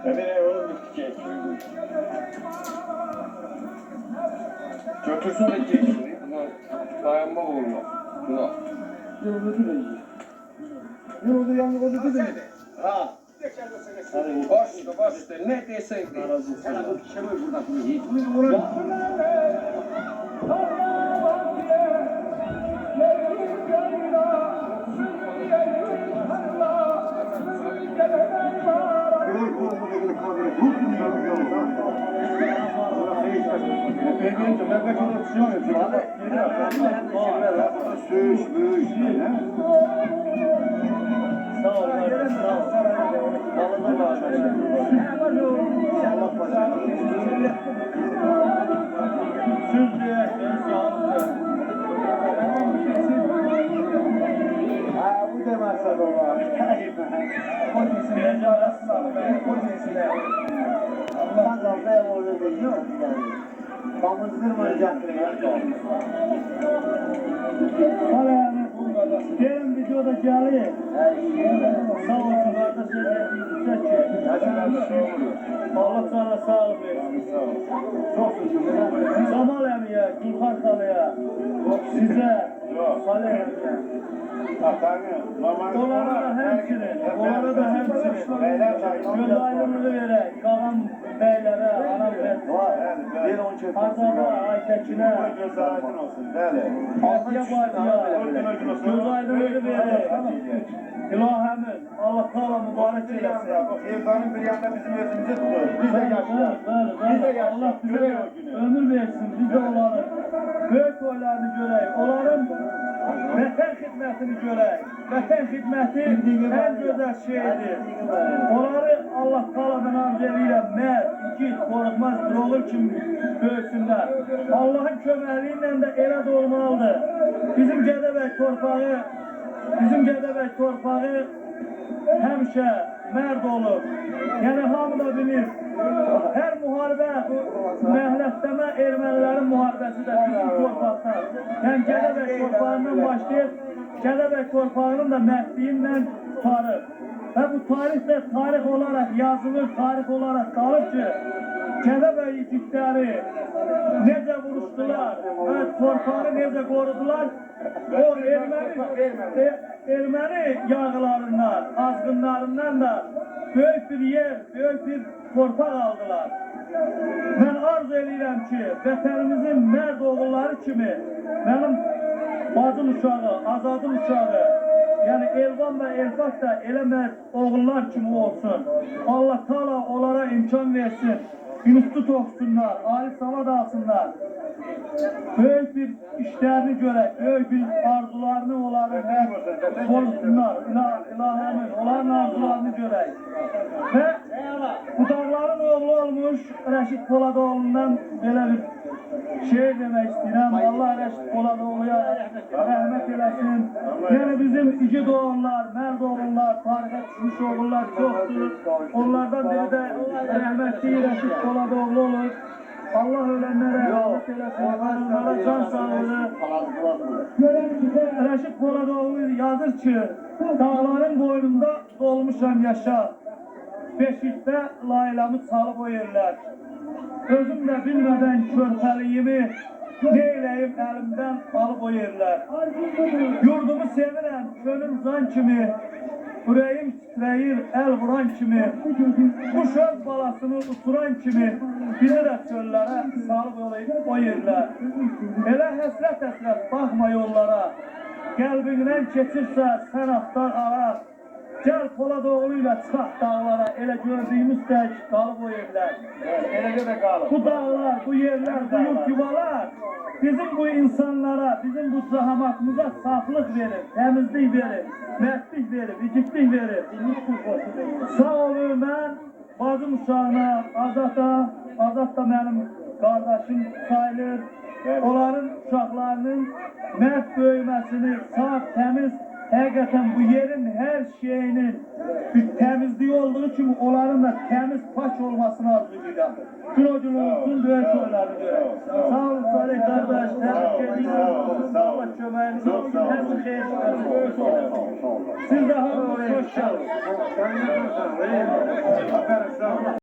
Emine oğlum gidecek. Götürsün de geçsin. Buna dayanma olmaz. Buna. Ne oldu yani oldu dedi mi? Ha. Başla ne desen de. Sana bu kişi burada duruyor. Bu demezse baba. Allah kafaya orada değil yok yani. Kamızdırmayacaktır ya. Hala yani gelin videoda geliyor. Sağ olsun kardeşler. Allah sana sağlık versin. Çok şükür. Zamal emiye, Gülhan Kalı'ya, size, Salih emiye. Onlara hemsinin. Göz aydınlığı verək, Qağam bəylere, anam versin. Hazada, Aytekin'e, Asiye Bacıya, göz aydınlığı verək. İlahimiz, Allah Teala mübarek eylesin. Evdanın bir yanında bizim özümüzü tutuyor. Biz de yaşıyoruz. Biz de yaşıyoruz. Allah bize ömür versin, biz de onların büyük oylarını görək, onların vətən xidmətini görək. Vətən xidməti en güzel şeydir. Onları Allah Teala'dan arz edirəm, mərd, igid, qorxmaz, bir olur kimi böyüksünlər. Allah'ın köməkliğiyle de elə də olmalıdır. Bizim Gədəbəy torpağı həmişə mərd olur. Yəni hamı da bilir. Hər müharibə, məhlətləmə ermənilərin müharibəsi də bizim torpaqda. Yəni Gədəbəy torpağından başlayıb, Gədəbəy torpağının da mərdliyindən tutarır. Və bu tarix də tarix olaraq yazılır, tarix olaraq qalır ki, Gədəbəy igidləri necə vuruşdular və torpağı necə qorudular, o erməni yağılarından, azğınlarından da böyük bir yer, böyük bir torpaq aldılar. Mən arz edirəm ki, vətənimizin mərd oğulları kimi, mənim bacım uşağı, azadım uşağı, yəni Elvan və Elfak da elə mərd oğullar kimi olsun. Allah Teala onlara imkan versin. Institut oxusunlar, ali savad alsınlar. Böyük bir işlərini görək, böyük bir arzularını onların olsunlar. İlahəmin, onların arzularını görək. Və Budaqların oğlu olmuş Rəşid Poladoğlu'ndan belə bir şeir demək istəyirəm. Allah Rəşid Poladoğlu'ya rəhmət eləsin. Yəni bizim igid oğullar, mərd oğullar, tarixə düşmüş oğullar çoxdur. Onlardan biri də rəhmətli Rəşid Poladoğlu olur. Allah ölənlərə rəhmət eləsin, onlara can sağlığı. Rəşid Poladoğlu yazır ki, dağların boynunda dolmuşam yaşa. Beşikdə laylamı çalıb o yerlər. Özüm də bilmədən körpəliyimi neyləyib əlimdən alıb o yerlər. Yurdumu sevirəm, könül can kimi, ürəyim titrəyir, əl vuran kimi, bu şöz balasını uçuran kimi, bizi də çöllərə salıb o yerlər. Elə həsrət baxma yollara, qəlbindən keçirsə sən axtar arar. Gel Poladoğlu ile çıxaq dağlara, elə gördüyümüz tək qalıb o yerlər. Eləcə də qalıb. Bu dağlar, bu yerlər, bu yurt yuvalar bizim bu insanlara, bizim bu zahamatımıza saflıq verir, təmizlik verir, mərdlik verir, igidlik verir. Sağ olun, mən bacım uşağına, Azad da mənim qardaşım sayılır. Onların uşaqlarının mərd böyüməsini, sağ, təmiz, həqiqətən bu yerin hər şeyinin bir təmizliyi olduğu kimi onların da təmiz, pak olmasını arzulayacağım. Günoculuğunuzun böyük oylarını görək. Sağ olun Salih qardaş, təbrik edirəm. Allah köməyiniz olsun, hər bir xeyir çıxarsın. Siz də hamınız hoş gəlin.